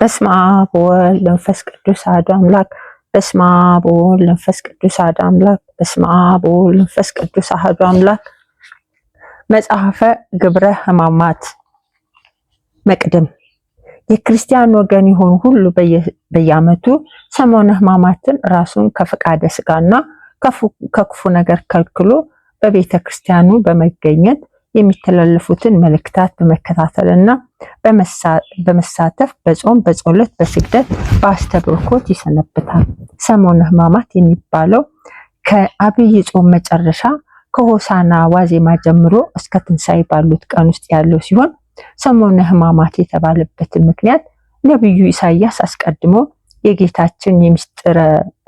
በስመ አብ ወወልድ ወመንፈስ ቅዱስ አሐዱ አምላክ። በስመ አብ ወወልድ ወመንፈስ ቅዱስ አሐዱ አምላክ። በስመ አብ ወወልድ ወመንፈስ ቅዱስ አሐዱ አምላክ። መጽሐፈ ግብረ ሕማማት መቅድም። የክርስቲያን ወገን የሆኑ ሁሉ በየዓመቱ ሰሞነ ሕማማትን ራሱን ከፈቃደ ሥጋና ከክፉ ነገር ከልክሎ በቤተ ክርስቲያኑ በመገኘት የሚተላለፉትን መልእክታት በመከታተልና በመሳተፍ በጾም፣ በጸሎት፣ በስግደት፣ በአስተብርኮት ይሰነብታል። ሰሞነ ሕማማት የሚባለው ከአብይ ጾም መጨረሻ ከሆሳና ዋዜማ ጀምሮ እስከ ትንሣኤ ባሉት ቀን ውስጥ ያለው ሲሆን ሰሞነ ሕማማት የተባለበትን ምክንያት ነቢዩ ኢሳይያስ አስቀድሞ የጌታችን የምስጢረ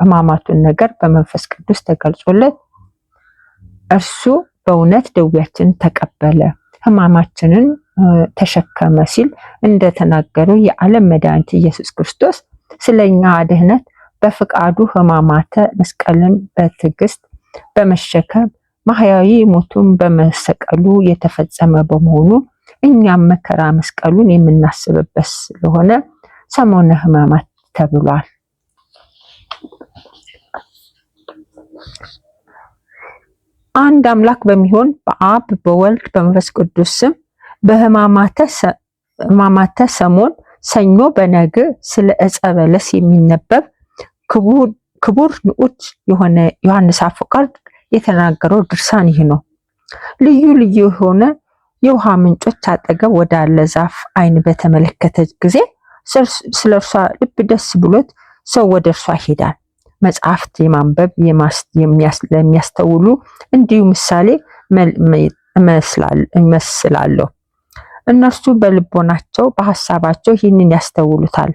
ሕማማቱን ነገር በመንፈስ ቅዱስ ተገልጾለት እርሱ በእውነት ደዌያችንን ተቀበለ ሕማማችንን ተሸከመ ሲል እንደተናገረው የዓለም መድኃኒት ኢየሱስ ክርስቶስ ስለኛ ድህነት በፍቃዱ ሕማማተ መስቀልን በትዕግስት በመሸከም ማህያዊ ሞቱን በመሰቀሉ የተፈጸመ በመሆኑ እኛም መከራ መስቀሉን የምናስብበት ስለሆነ ሰሞነ ሕማማት ተብሏል። አንድ አምላክ በሚሆን በአብ በወልድ በመንፈስ ቅዱስ ስም በሕማማተ ሰሞን ሰኞ በነግ ስለ ዕፀ በለስ የሚነበብ ክቡር ንዑድ የሆነ ዮሐንስ አፈወርቅ የተናገረው ድርሳን ይህ ነው። ልዩ ልዩ የሆነ የውሃ ምንጮች አጠገብ ወዳለ ዛፍ ዓይን በተመለከተች ጊዜ ስለ እርሷ ልብ ደስ ብሎት ሰው ወደ እርሷ ይሄዳል። መጽሐፍት የማንበብ የሚያስተውሉ እንዲሁ ምሳሌ እመስላለሁ። እነርሱ በልቦናቸው በሐሳባቸው ይህንን ያስተውሉታል።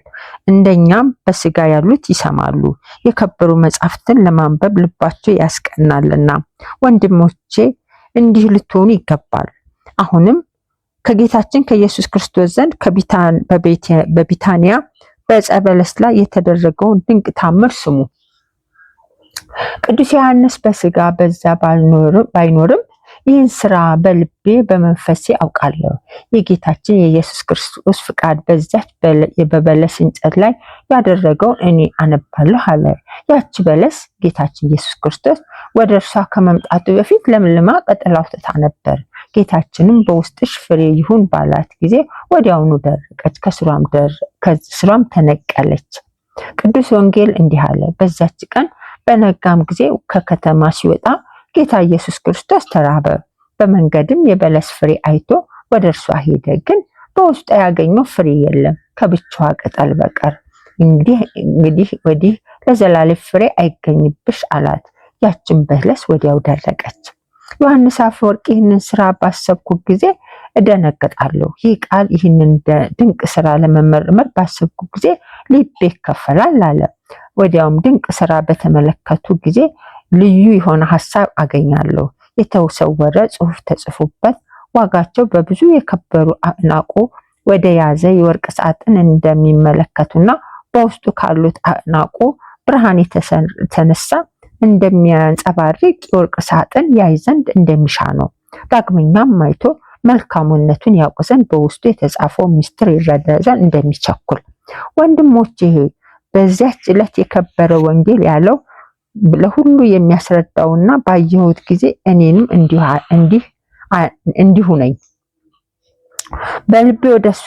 እንደኛም በስጋ ያሉት ይሰማሉ። የከበሩ መጽሐፍትን ለማንበብ ልባቸው ያስቀናልና ወንድሞቼ እንዲህ ልትሆኑ ይገባል። አሁንም ከጌታችን ከኢየሱስ ክርስቶስ ዘንድ በቢታንያ በዕፀ በለስ ላይ የተደረገውን ድንቅ ታምር ስሙ። ቅዱስ ዮሐንስ በስጋ በዛ ባይኖርም ይህን ስራ በልቤ በመንፈሴ አውቃለሁ። የጌታችን የኢየሱስ ክርስቶስ ፍቃድ በዛች በበለስ እንጨት ላይ ያደረገውን እኔ አነባለሁ አለ። ያቺ በለስ ጌታችን ኢየሱስ ክርስቶስ ወደ እርሷ ከመምጣቱ በፊት ለምልማ ቅጠል አውጥታ ነበር። ጌታችንም በውስጥሽ ፍሬ ይሁን ባላት ጊዜ ወዲያውኑ ደረቀች፣ ከስሯም ተነቀለች። ቅዱስ ወንጌል እንዲህ አለ። በዛች ቀን በነጋም ጊዜ ከከተማ ሲወጣ ጌታ ኢየሱስ ክርስቶስ ተራበ። በመንገድም የበለስ ፍሬ አይቶ ወደ እርሷ ሄደ፣ ግን በውስጧ ያገኘው ፍሬ የለም ከብቻዋ ቅጠል በቀር። እንግዲህ ወዲህ ለዘላለም ፍሬ አይገኝብሽ አላት። ያችን በለስ ወዲያው ደረቀች። ዮሐንስ አፈወርቅ ይህንን ስራ ባሰብኩ ጊዜ እደነግጣለሁ። ይህ ቃል ይህንን ድንቅ ስራ ለመመርመር ባሰብኩ ጊዜ ልቤ ይከፈላል አለ። ወዲያውም ድንቅ ስራ በተመለከቱ ጊዜ ልዩ የሆነ ሐሳብ አገኛለሁ። የተሰወረ ጽሑፍ ተጽፎበት ዋጋቸው በብዙ የከበሩ አዕናቁ ወደ ያዘ የወርቅ ሳጥን እንደሚመለከቱና በውስጡ ካሉት አዕናቁ ብርሃን የተነሳ እንደሚያንጸባርቅ የወርቅ ሳጥን ያይ ዘንድ እንደሚሻ ነው። ዳግመኛም አይቶ መልካሙነቱን ያውቅ ዘንድ በውስጡ የተጻፈው ምስጢር ይረዳ ዘንድ እንደሚቸኩል። ወንድሞቼ በዚያች ዕለት የከበረ ወንጌል ያለው ለሁሉ የሚያስረዳውና ባየሁት ጊዜ እኔንም እንዲሁ ነኝ። በልቤ ወደሱ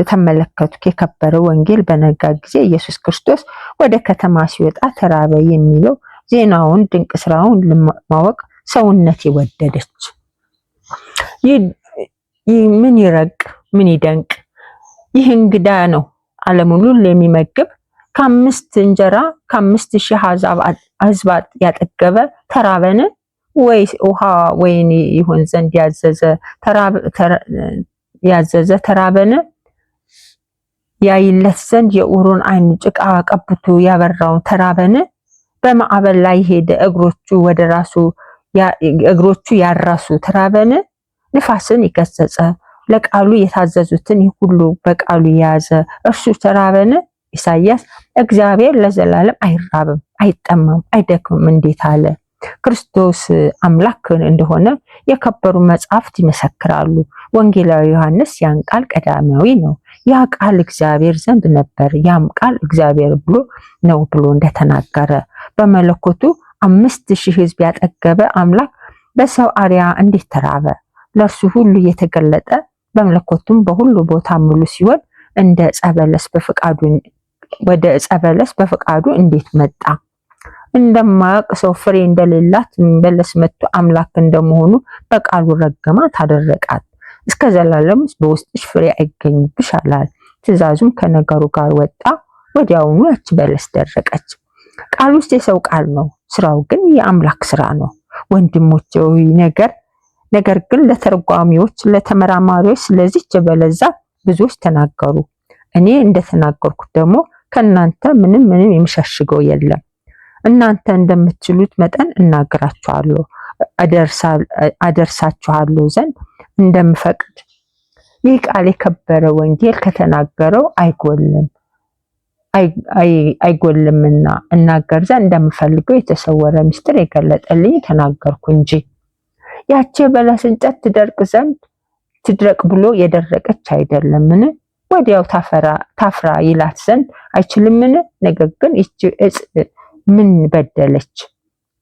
ተመለከትኩ። የከበረ ወንጌል በነጋ ጊዜ ኢየሱስ ክርስቶስ ወደ ከተማ ሲወጣ ተራበ የሚለው ዜናውን ድንቅ ስራውን ለማወቅ ሰውነቴ ወደደች። ይህ ምን ይረቅ ምን ይደንቅ! ይህ እንግዳ ነው። ዓለሙን ሁሉ የሚመግብ ከ5 እንጀራ ከ5,000 ሕዝብ ያጠገበ ተራበን? ወይስ ውሃ ወይን ይሆን ዘንድ ያዘዘ ተራበን? ያይለት ዘንድ የኡሩን ዓይን ጭቃ ቀብቶ ያበራውን ተራበን? በማዕበል ላይ ሄደ እግሮቹ ያራሱ ተራበን? ንፋስን የገሰጸ ለቃሉ የታዘዙትን ሁሉ በቃሉ የያዘ እርሱ ተራበን? ኢሳይያስ እግዚአብሔር ለዘላለም አይራብም፣ አይጠማም፣ አይደክምም እንዴት አለ። ክርስቶስ አምላክ እንደሆነ የከበሩ መጻሕፍት ይመሰክራሉ። ወንጌላዊ ዮሐንስ ያን ቃል ቀዳማዊ ነው። ያ ቃል እግዚአብሔር ዘንድ ነበር፣ ያም ቃል እግዚአብሔር ብሎ ነው ብሎ እንደተናገረ በመለኮቱ 5000 ሕዝብ ያጠገበ አምላክ በሰው አርያ እንዴት ተራበ? ለእርሱ ሁሉ የተገለጠ በመለኮቱም በሁሉ ቦታ ሙሉ ሲሆን እንደ ጸበለስ በፈቃዱ ወደ ጸበለስ በፈቃዱ እንዴት መጣ? እንደማያውቅ ሰው ፍሬ እንደሌላት በለስ መጥቶ አምላክ እንደመሆኑ በቃሉ ረገማት፣ አደረቃት። እስከ ዘላለም በውስጥሽ ፍሬ አይገኝብሽ አላል። ትእዛዙም ከነገሩ ጋር ወጣ። ወዲያውኑ ያች በለስ ደረቀች። ቃል ውስጥ የሰው ቃል ነው፣ ስራው ግን የአምላክ ስራ ነው። ወንድሞቼ ሆይ ነገር ግን ለተርጓሚዎች ለተመራማሪዎች ስለዚህች በለስ ዛፍ ብዙዎች ተናገሩ። እኔ እንደተናገርኩት ደግሞ ከእናንተ ምንም የሚሸሽገው የለም። እናንተ እንደምትችሉት መጠን እናገራችኋለሁ፣ አደርሳችኋለሁ ዘንድ እንደምፈቅድ። ይህ ቃል የከበረ ወንጌል ከተናገረው አይጎልምና እናገር ዘንድ እንደምፈልገው የተሰወረ ምስጢር የገለጠልኝ ተናገርኩ እንጂ። ያቺ የበለስ እንጨት ትድረቅ ብሎ የደረቀች አይደለምን? ወዲያው ታፍራ ይላት ዘንድ አይችልምን? ነገር ግን ይቺ እጽ ምን በደለች?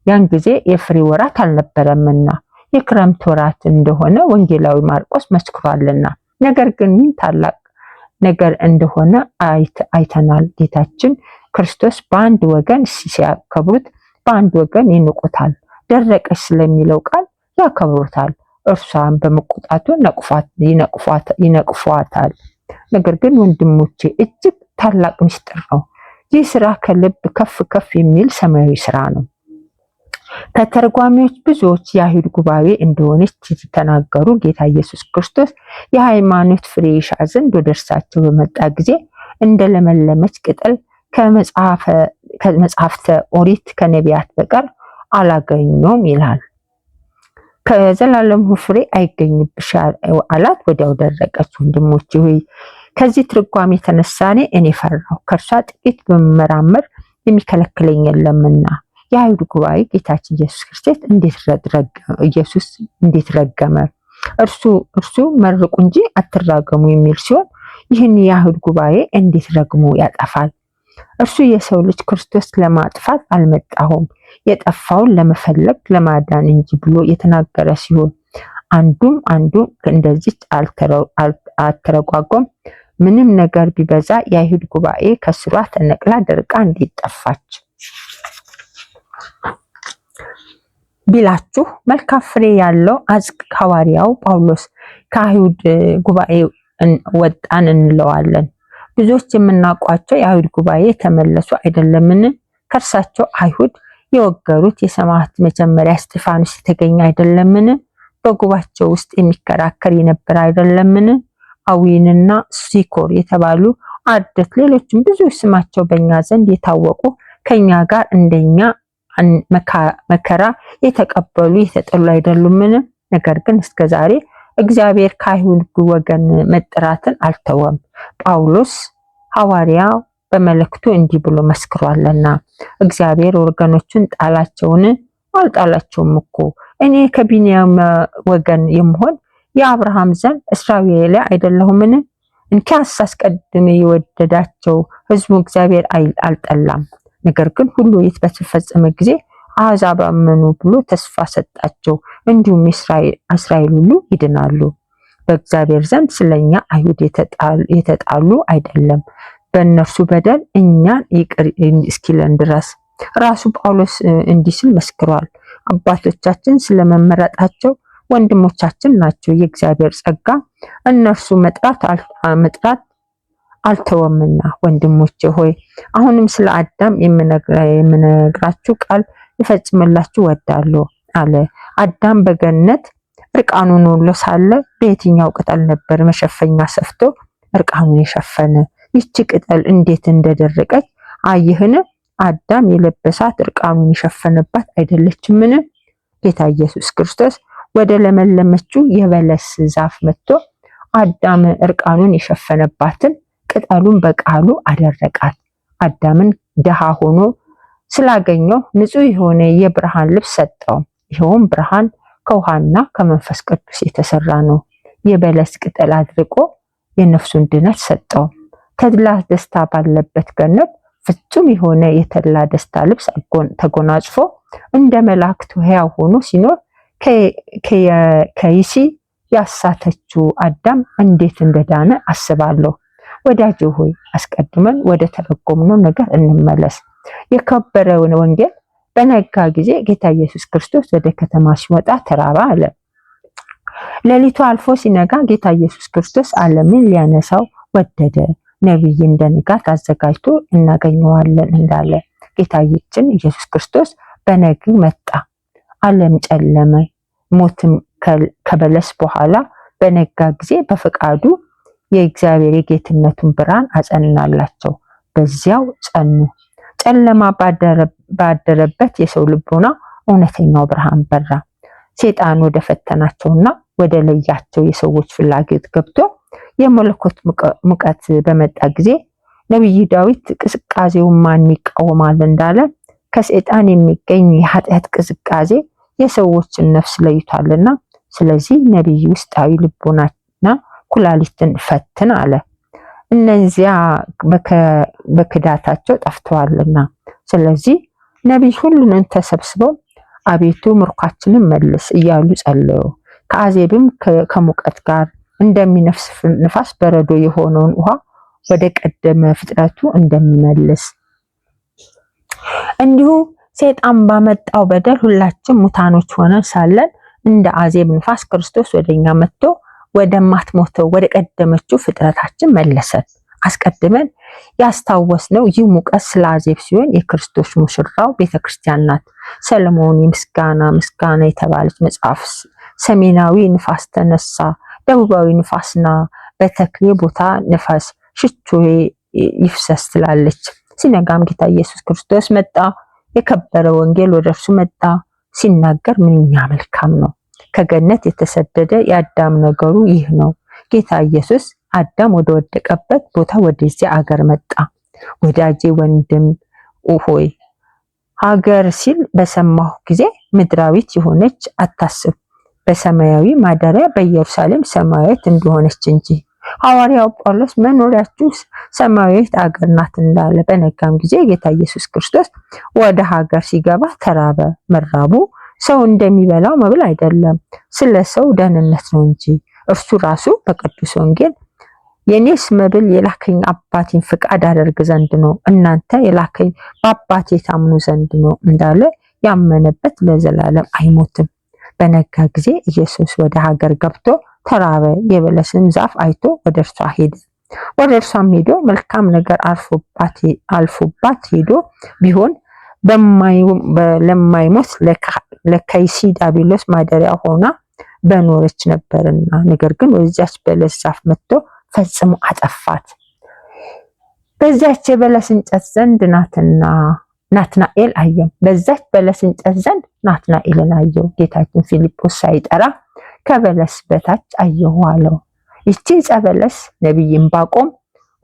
ያን ጊዜ የፍሬ ወራት አልነበረምና የክረምት ወራት እንደሆነ ወንጌላዊ ማርቆስ መስክሯልና። ነገር ግን ምን ታላቅ ነገር እንደሆነ አይተናል። ጌታችን ክርስቶስ በአንድ ወገን ሲያከብሩት፣ በአንድ ወገን ይንቁታል። ደረቀች ስለሚለው ቃል ያከብሩታል፣ እርሷን በመቆጣቱ ይነቅፏታል። ነገር ግን ወንድሞቼ እጅግ ታላቅ ምስጢር ነው። ይህ ስራ ከልብ ከፍ የሚል ሰማያዊ ስራ ነው። ከተርጓሚዎች ብዙዎች የአይሁድ ጉባኤ እንደሆነች ተናገሩ። ጌታ ኢየሱስ ክርስቶስ የሃይማኖት ፍሬ ይሻ ዘንድ ወደ እርሳቸው በመጣ ጊዜ እንደለመለመች ቅጠል ከመጽሐፍተ ኦሪት ከነቢያት በቀር አላገኘውም ይላል። ከዘላለሙ ፍሬ አይገኝብሽ አላት። ወዲያው ደረቀች። ወንድሞቼ ሆይ ከዚህ ትርጓሜ የተነሳኔ እኔ ፈራሁ፣ ከእርሷ ጥቂት በመመራመር የሚከለክለኝ የለምና። የአይሁድ ጉባኤ ጌታችን ኢየሱስ ክርስቶስ እንዴት ረገመ? እርሱ መርቁ እንጂ አትራገሙ የሚል ሲሆን ይህን የአይሁድ ጉባኤ እንዴት ረግሞ ያጠፋል? እርሱ የሰው ልጅ ክርስቶስ ለማጥፋት አልመጣሁም የጠፋውን ለመፈለግ ለማዳን እንጂ ብሎ የተናገረ ሲሆን አንዱ እንደዚህ አልተረጓጎም። ምንም ነገር ቢበዛ የአይሁድ ጉባኤ ከስሯ ተነቅላ ደርቃ እንዴት ጠፋች ቢላችሁ መልካም ፍሬ ያለው አጽቅ ሐዋርያው ጳውሎስ ከአይሁድ ጉባኤ ወጣን እንለዋለን። ብዙዎች የምናውቋቸው የአይሁድ ጉባኤ ተመለሱ አይደለምን? ከእርሳቸው አይሁድ የወገሩት የሰማዕት መጀመሪያ እስጢፋኖስ የተገኘ አይደለምን? በጉባኤያቸው ውስጥ የሚከራከር የነበረ አይደለምን? አዊንና ሲኮር የተባሉ አርደት፣ ሌሎችም ብዙ ስማቸው በእኛ ዘንድ የታወቁ ከኛ ጋር እንደኛ መከራ የተቀበሉ የተጠሉ አይደሉምን? ነገር ግን እስከዛሬ እግዚአብሔር ከአይሁድ ወገን መጠራትን አልተወም። ጳውሎስ ሐዋርያው በመልእክቱ እንዲህ ብሎ መስክሯልና እግዚአብሔር ወገኖቹን ጣላቸውን? አልጣላቸውም እኮ እኔ ከቢንያም ወገን የምሆን የአብርሃም ዘር እስራኤል አይደለሁምን? እንኪያስ አስቀድሞ የወደዳቸው ሕዝቡ እግዚአብሔር አልጠላም። ነገር ግን ሁሉ በተፈጸመ ጊዜ አሕዛብ አመኑ ብሎ ተስፋ ሰጣቸው። እንዲሁም እስራኤል ሁሉ ይድናሉ። በእግዚአብሔር ዘንድ ስለኛ አይሁድ የተጣሉ አይደለም፣ በእነርሱ በደል እኛን ይቅር እስኪለን ድረስ። ራሱ ጳውሎስ እንዲህ ሲል መስክሯል። አባቶቻችን ስለመመረጣቸው ወንድሞቻችን ናቸው። የእግዚአብሔር ጸጋ እነርሱ መጥራት አልተወምና። ወንድሞቼ ሆይ አሁንም ስለ አዳም የምነግራችሁ ቃል ይፈጽምላችሁ ወዳለሁ አለ። አዳም በገነት እርቃኑን ውሎ ሳለ በየትኛው ቅጠል ነበር መሸፈኛ ሰፍቶ እርቃኑን የሸፈነ? ይቺ ቅጠል እንዴት እንደደረቀች አየህን? አዳም የለበሳት እርቃኑን የሸፈነባት አይደለችምን? ጌታ ኢየሱስ ክርስቶስ ወደ ለመለመችው የበለስ ዛፍ መጥቶ አዳም እርቃኑን የሸፈነባትን ቅጠሉን በቃሉ አደረቃት። አዳምን ድሃ ሆኖ ስላገኘው ንጹህ የሆነ የብርሃን ልብስ ሰጠው። ይኸውም ብርሃን ከውሃና ከመንፈስ ቅዱስ የተሰራ ነው። የበለስ ቅጠል አድርቆ የነፍሱን ድነት ሰጠው። ተድላ ደስታ ባለበት ገነት ፍጹም የሆነ የተድላ ደስታ ልብስ ተጎናጽፎ እንደ መላእክቱ ሕያው ሆኖ ሲኖር ከይሲ ያሳተችው አዳም እንዴት እንደዳነ አስባለሁ። ወዳጅ ሆይ አስቀድመን ወደ ተረጎምነው ነገር እንመለስ። የከበረውን ወንጌል በነጋ ጊዜ ጌታ ኢየሱስ ክርስቶስ ወደ ከተማ ሲወጣ ተራበ አለ። ሌሊቱ አልፎ ሲነጋ ጌታ ኢየሱስ ክርስቶስ ዓለምን ሊያነሳው ወደደ። ነቢይ እንደ ንጋት አዘጋጅቶ እናገኘዋለን እንዳለ ጌታችን ኢየሱስ ክርስቶስ በነግህ መጣ። ዓለም ጨለመ። ሞትም ከበለስ በኋላ በነጋ ጊዜ በፈቃዱ የእግዚአብሔር የጌትነቱን ብርሃን አጸናላቸው። በዚያው ጸኑ። ጨለማ ባደረበት የሰው ልቦና እውነተኛው ብርሃን በራ። ሰይጣን ወደ ፈተናቸውና ወደ ለያቸው የሰዎች ፍላጎት ገብቶ የመለኮት ሙቀት በመጣ ጊዜ ነቢይ ዳዊት ቅዝቃዜውን ማን ይቃወማል እንዳለ ከሰይጣን የሚገኝ የኃጢአት ቅዝቃዜ የሰዎችን ነፍስ ለይቷልና፣ ስለዚህ ነቢይ ውስጣዊ ልቦናና ኩላሊትን ፈትን አለ። እነዚያ በክዳታቸው ጠፍተዋልና። ስለዚህ ነቢይ ሁሉንም ተሰብስበው አቤቱ ምርኳችንን መልስ እያሉ ጸለዩ። ከአዜብም ከሙቀት ጋር እንደሚነፍስ ንፋስ በረዶ የሆነውን ውሃ ወደ ቀደመ ፍጥረቱ እንደሚመልስ እንዲሁ ሰይጣን ባመጣው በደል ሁላችን ሙታኖች ሆነን ሳለን እንደ አዜብ ንፋስ ክርስቶስ ወደኛ መጥቶ ወደማትሞተው ወደ ቀደመችው ፍጥረታችን መለሰን። አስቀድመን ያስታወስነው ይህ ሙቀት ስለ አዜብ ሲሆን የክርስቶስ ሙሽራው ቤተክርስቲያን ናት። ሰለሞን ምስጋና የተባለች መጽሐፍ ሰሜናዊ ንፋስ ተነሳ፣ ደቡባዊ ንፋስና በተክሌ ቦታ ንፋስ ሽቾዬ ይፍሰስ ትላለች። ሲነጋም ጌታ ኢየሱስ ክርስቶስ መጣ። የከበረ ወንጌል ወደ እርሱ መጣ። ሲናገር ምንኛ መልካም ነው። ከገነት የተሰደደ የአዳም ነገሩ ይህ ነው። ጌታ ኢየሱስ አዳም ወደ ወደቀበት ቦታ ወደዚህ አገር መጣ። ወዳጄ ወንድም ሆይ ሀገር ሲል በሰማሁ ጊዜ ምድራዊት የሆነች አታስብ፣ በሰማያዊ ማደሪያ በኢየሩሳሌም ሰማያዊት እንደሆነች እንጂ። ሐዋርያው ጳውሎስ መኖሪያችሁ ሰማያዊት አገር ናት እንዳለ በነጋም ጊዜ ጌታ ኢየሱስ ክርስቶስ ወደ ሀገር ሲገባ ተራበ። መራቡ ሰው እንደሚበላው መብል አይደለም፣ ስለ ሰው ደህንነት ነው እንጂ። እርሱ ራሱ በቅዱስ ወንጌል የኔስ መብል የላከኝ አባቴን ፍቃድ አደርግ ዘንድ ነው፣ እናንተ የላከኝ በአባቴ ታምኑ ዘንድ ነው እንዳለ ያመነበት ለዘላለም አይሞትም። በነጋ ጊዜ ኢየሱስ ወደ ሀገር ገብቶ ተራበ። የበለስም ዛፍ አይቶ ወደ እርሷ ሄደ። ወደ እርሷም ሄዶ መልካም ነገር አልፎባት ሄዶ ቢሆን ለማይሞት ለከይሲ ዲያብሎስ ማደሪያ ሆና በኖረች ነበርና፣ ነገር ግን ወደዚያች በለስ ዛፍ መጥቶ ፈጽሞ አጠፋት። በዛች የበለስ እንጨት ዘንድ ናትናኤል አየው። በዛች በለስ እንጨት ዘንድ ናትናኤልን አየው። ጌታችን ፊልጶስ ሳይጠራ ከበለስ በታች አየሁ አለው። ይቺ ዕፀ በለስ ነቢይ ዕንባቆም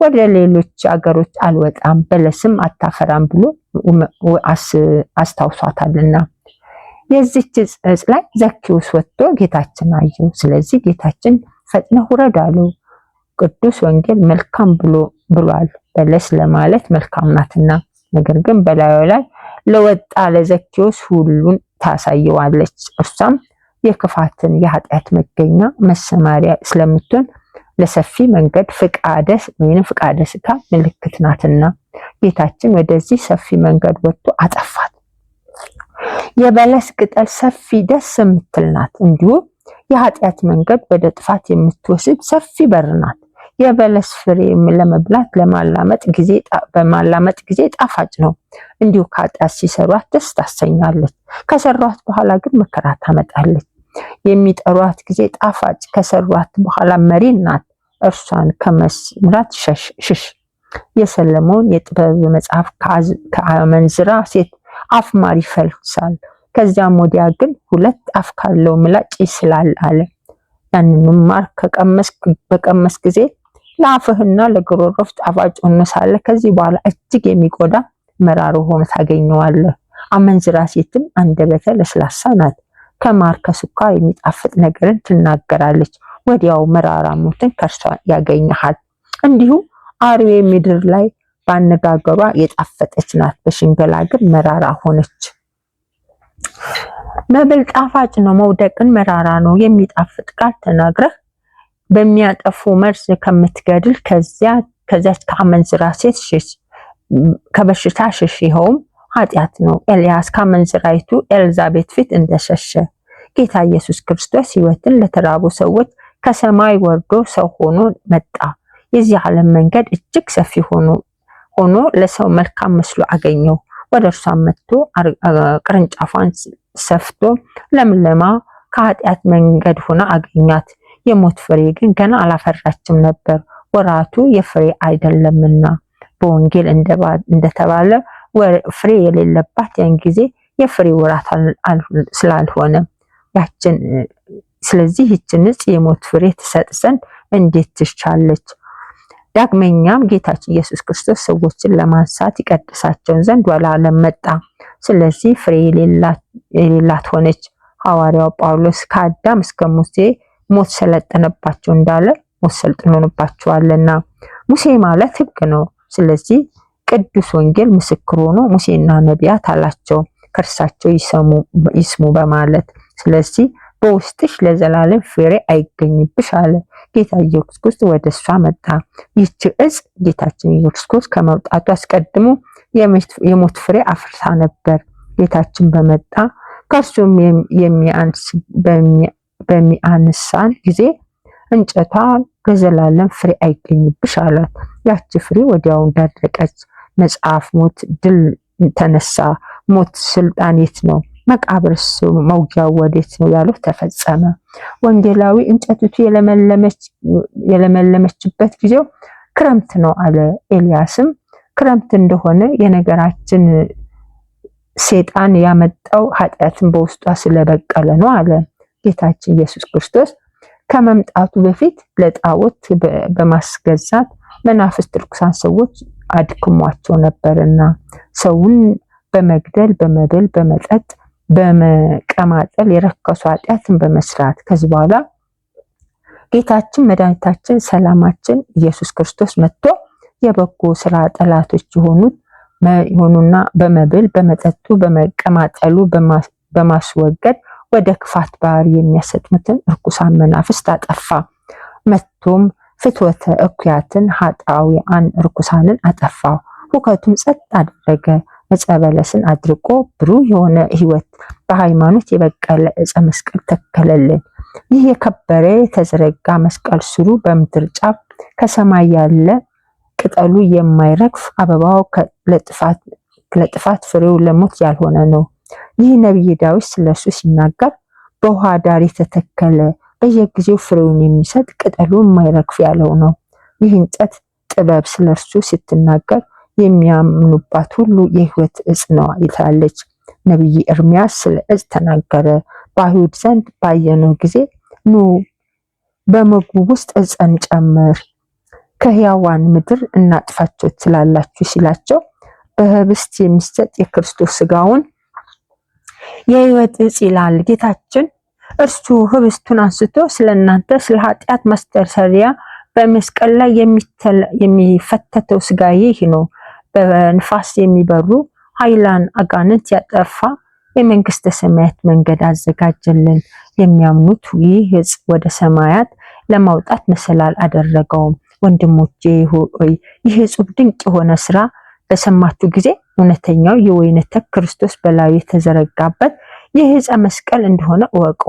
ወደ ሌሎች አገሮች አልወጣም በለስም አታፈራም ብሎ አስታውሷታልና፣ የዚች ዕፅ ላይ ዘኬዎስ ወጥቶ ጌታችን አየው። ስለዚህ ጌታችን ፈጥነህ ውረድ አለው። ቅዱስ ወንጌል መልካም ብሏል። በለስ ለማለት መልካም ናትና፣ ነገር ግን በላዩ ላይ ለወጣ ለዘኬዎስ ሁሉን ታሳየዋለች። እርሷም የክፋትን የኃጢአት መገኛ መሰማሪያ ስለምትሆን ለሰፊ መንገድ ፍቃደ ሥጋ ምልክት ናትና ጌታችን ወደዚህ ሰፊ መንገድ ወጥቶ አጠፋት። የበለስ ቅጠል ሰፊ ደስ የምትል ናት። እንዲሁ የኃጢአት መንገድ ወደ ጥፋት የምትወስድ ሰፊ በር ናት። የበለስ ፍሬ ለመብላት በማላመጥ ጊዜ ጣፋጭ ነው። እንዲሁ ከኃጢአት ሲሰሯት ደስ ታሰኛለች፣ ከሰሯት በኋላ ግን መከራ ታመጣለች። የሚጠሯት ጊዜ ጣፋጭ፣ ከሰሯት በኋላ መሪር ናት። እርሷን ከመስማት ሽሽ። የሰለሞን የጥበብ መጽሐፍ ከአመንዝራ ሴት አፍ ማር ይፈልሳል፣ ከዚያም ወዲያ ግን ሁለት አፍ ካለው ምላጭ ይስላል አለ። ያንንም ማር በቀመስ ጊዜ ለአፍህና ለጉሮሮህ ጣፋጭ ሆኖ ሳለ ከዚህ በኋላ እጅግ የሚጎዳ መራር ሆኖ ታገኘዋለህ። አመንዝራ ሴትም አንደበተ ለስላሳ ናት፣ ከማር ከስኳር የሚጣፍጥ ነገርን ትናገራለች። ወዲያው መራራ ሞትን ከእርሷ ያገኘሃል። እንዲሁ አርዌ ምድር ላይ ባነጋገሯ የጣፈጠች ናት፣ በሽንገላ ግን መራራ ሆነች። መብል ጣፋጭ ነው፣ መውደቅን መራራ ነው። የሚጣፍጥ ቃል ተናግረህ በሚያጠፉ መርዝ ከምትገድል ከዚያች ከአመንዝራ ሴት ሽሽ፣ ከበሽታ ሽሽ፣ ይኸውም ኃጢአት ነው። ኤልያስ ከአመንዝራይቱ ኤልዛቤት ፊት እንደሸሸ ጌታ ኢየሱስ ክርስቶስ ሕይወትን ለተራቡ ሰዎች ከሰማይ ወርዶ ሰው ሆኖ መጣ። የዚህ ዓለም መንገድ እጅግ ሰፊ ሆኖ ለሰው መልካም መስሎ አገኘው። ወደ እርሷም መጥቶ ቅርንጫፏን ሰፍቶ ለምለማ ከኃጢአት መንገድ ሆና አገኛት። የሞት ፍሬ ግን ገና አላፈራችም ነበር፣ ወራቱ የፍሬ አይደለምና። በወንጌል እንደተባለ ፍሬ የሌለባት ያን ጊዜ የፍሬ ወራት ስላልሆነ ስለዚህ ይህችን ዕፅ የሞት ፍሬ ትሰጥ ዘንድ እንዴት ትቻለች? ዳግመኛም ጌታችን ኢየሱስ ክርስቶስ ሰዎችን ለማንሳት ይቀድሳቸውን ዘንድ ወደ ዓለም መጣ። ስለዚህ ፍሬ የሌላት ሆነች። ሐዋርያው ጳውሎስ ከአዳም እስከ ሙሴ ሞት ሰለጠነባቸው እንዳለ ሞት ሰልጥኖባቸዋልና። ሙሴ ማለት ሕግ ነው። ስለዚህ ቅዱስ ወንጌል ምስክር ሆኖ ሙሴና ነቢያት አላቸው ከእርሳቸው ይስሙ በማለት። ስለዚህ በውስጥሽ ለዘላለም ፍሬ አይገኝብሽ አለ። ጌታ ኢየሱስ ክርስቶስ ወደ እሷ መጣ። ይህች ዕፅ ጌታችን ኢየሱስ ክርስቶስ ከመውጣቱ አስቀድሞ የሞት ፍሬ አፍርታ ነበር። ጌታችን በመጣ ከእርሱም በሚያንሳን ጊዜ እንጨቷ ለዘላለም ፍሬ አይገኝብሽ አላት። ያቺ ፍሬ ወዲያው ደረቀች። መጽሐፍ ሞት ድል ተነሳ፣ ሞት ስልጣን የት ነው? መቃብርስ መውጊያው ወዴት ነው? ያለው ተፈጸመ። ወንጌላዊ እንጨቲቱ የለመለመችበት ጊዜው ክረምት ነው አለ። ኤልያስም ክረምት እንደሆነ የነገራችን ሴጣን ያመጣው ኃጢአትን በውስጧ ስለበቀለ ነው አለ። ጌታችን ኢየሱስ ክርስቶስ ከመምጣቱ በፊት ለጣዖት በማስገዛት መናፍስት ርኩሳን ሰዎች አድክሟቸው ነበርና ሰውን በመግደል በመብል በመጠጥ በመቀማጠል የረከሱ ኃጢአትን በመስራት ከዚህ በኋላ ጌታችን መድኃኒታችን ሰላማችን ኢየሱስ ክርስቶስ መጥቶ የበጎ ስራ ጠላቶች የሆኑና በመብል በመጠጡ በመቀማጠሉ በማስወገድ ወደ ክፋት ባህር የሚያሰጥሙትን ርኩሳን መናፍስት አጠፋ። መጥቶም ፍትወተ እኩያትን ኃጣውያን ርኩሳንን አጠፋ። ሁከቱም ጸጥ አደረገ። ዕፀ በለስን አድርቆ ብሩህ የሆነ ሕይወት በሃይማኖት የበቀለ ዕፀ መስቀል ተከለልን። ይህ የከበረ የተዘረጋ መስቀል ስሩ በምድር ጫፍ ከሰማይ ያለ ቅጠሉ የማይረግፍ አበባው ለጥፋት ፍሬው ለሞት ያልሆነ ነው። ይህ ነቢይ ዳዊት ስለሱ ሲናገር በውሃ ዳር የተተከለ በየጊዜው ፍሬውን የሚሰጥ ቅጠሉ የማይረግፍ ያለው ነው። ይህ እንጨት ጥበብ ስለሱ ስትናገር የሚያምኑባት ሁሉ የሕይወት ዕፅ ነው ይላለች። ነቢይ ኤርምያስ ስለ ዕፅ ተናገረ። በአይሁድ ዘንድ ባየነው ጊዜ ኑ በምግቡ ውስጥ ዕፅን ጨምር፣ ከሕያዋን ምድር እናጥፋቸው ትላላችሁ ሲላቸው በህብስት የሚሰጥ የክርስቶስ ሥጋውን የሕይወት ዕፅ ይላል ጌታችን። እርሱ ህብስቱን አንስቶ ስለእናንተ ስለ ኃጢአት ማስተሰሪያ በመስቀል ላይ የሚፈተተው ሥጋዬ ይህ ነው፣ በንፋስ የሚበሩ ኃይላን አጋንንት ያጠፋ የመንግስተ ሰማያት መንገድ አዘጋጀልን። የሚያምኑት ይህ ዕፅ ወደ ሰማያት ለማውጣት መሰላል አደረገውም። ወንድሞቼ ሆይ ይህ ዕጹብ ድንቅ የሆነ ስራ በሰማችሁ ጊዜ እውነተኛው የወይን ተክል ክርስቶስ በላዩ የተዘረጋበት ይህ ዕፀ መስቀል እንደሆነ እወቁ።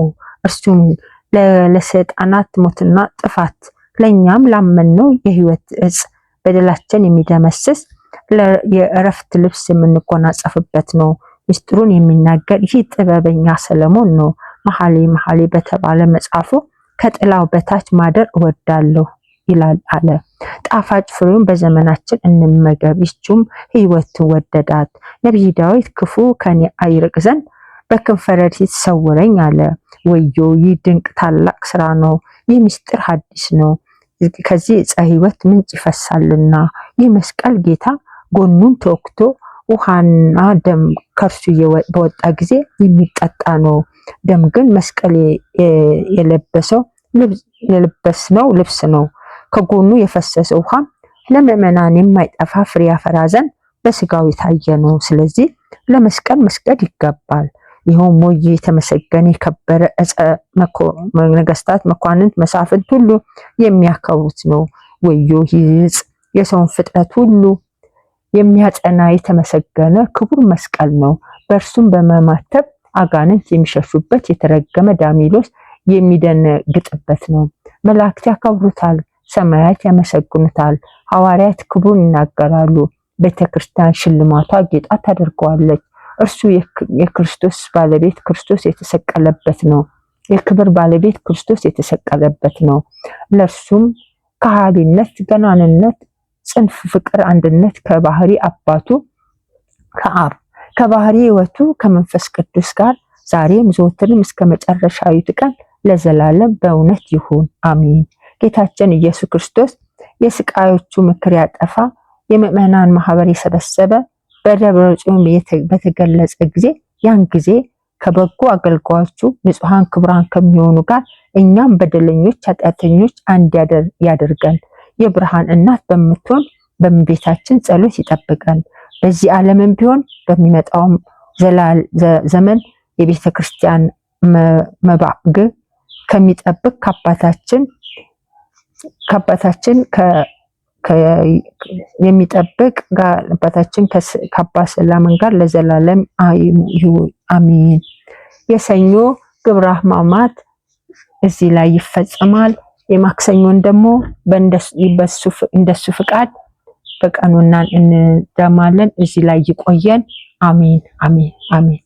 እርሱም ለሰይጣናት ሞትና ጥፋት ለእኛም ላመንነው የሕይወት ዕፅ በደላችን የሚደመስስ የእረፍት ልብስ የምንጎናጸፍበት ነው። ምስጢሩን የሚናገር ይህ ጥበበኛ ሰለሞን ነው። መኃልየ በተባለ መጽሐፉ ከጥላው በታች ማደር እወዳለሁ ይላል አለ። ጣፋጭ ፍሬውን በዘመናችን እንመገብ፣ ይህችም ሕይወት ወደዳት። ነቢይ ዳዊት ክፉ ከኔ አይርቅ ዘንድ በክንፈ ረድኤት ሰውረኝ አለ። ወዮ ይህ ድንቅ ታላቅ ስራ ነው። ይህ ምስጢር ሐዲስ ነው። ከዚህ ዕፀ ሕይወት ምንጭ ይፈሳልና። ይህ መስቀል ጌታ ጎኑን ተወግቶ ውሃና ደም ከእርሱ በወጣ ጊዜ የሚጠጣ ነው። ደም ግን መስቀል የለበሰው የለበስነው ልብስ ነው። ከጎኑ የፈሰሰ ውሃ ለምእመናን የማይጠፋ ፍሬ ያፈራ ዘንድ በስጋው የታየ ነው። ስለዚህ ለመስቀል መስገድ ይገባል። ይኸውም ሞይ የተመሰገነ የከበረ ዕፀ ነገስታት፣ መኳንንት፣ መሳፍንት ሁሉ የሚያከብሩት ነው። ወዮ ይህ የሰውን ፍጥረት ሁሉ የሚያጸና የተመሰገነ ክቡር መስቀል ነው። በእርሱም በመማተብ አጋንንት የሚሸሹበት የተረገመ ዲያብሎስ የሚደነግጥበት ነው። መላእክት ያከብሩታል፣ ሰማያት ያመሰግኑታል፣ ሐዋርያት ክብሩን ይናገራሉ። ቤተክርስቲያን ሽልማቷ ጌጣ ታደርገዋለች። እርሱ የክርስቶስ ባለቤት ክርስቶስ የተሰቀለበት ነው። የክብር ባለቤት ክርስቶስ የተሰቀለበት ነው። ለእርሱም ከሃሊነት፣ ገናንነት፣ ጽንፍ፣ ፍቅር፣ አንድነት ከባህሪ አባቱ ከአብ ከባህሪ ሕይወቱ ከመንፈስ ቅዱስ ጋር ዛሬም ዘወትርም እስከ መጨረሻዊቱ ቀን ለዘላለም በእውነት ይሁን አሜን። ጌታችን ኢየሱስ ክርስቶስ የስቃዮቹ ምክር ያጠፋ የምእመናን ማህበር የሰበሰበ በደብረ ጽዮን በተገለጸ ጊዜ ያን ጊዜ ከበጎ አገልጋዮቹ ንጹሐን ክቡራን ከሚሆኑ ጋር እኛም በደለኞች ኃጢአተኞች አንድ ያደርገን። የብርሃን እናት በምትሆን በእመቤታችን ጸሎት ይጠብቀን። በዚህ ዓለምም ቢሆን በሚመጣውም ዘመን የቤተ ክርስቲያን መባግ ከሚጠብቅ ከአባታችን የሚጠብቅ አባታችን ከአባ ሰላምን ጋር ለዘላለም አሜን። የሰኞ ግብረ ሕማማት እዚህ ላይ ይፈጸማል። የማክሰኞን ደግሞ እንደሱ ፍቃድ በቀኑና እንደማለን። እዚህ ላይ ይቆየን። አሜን አሜን አሜን።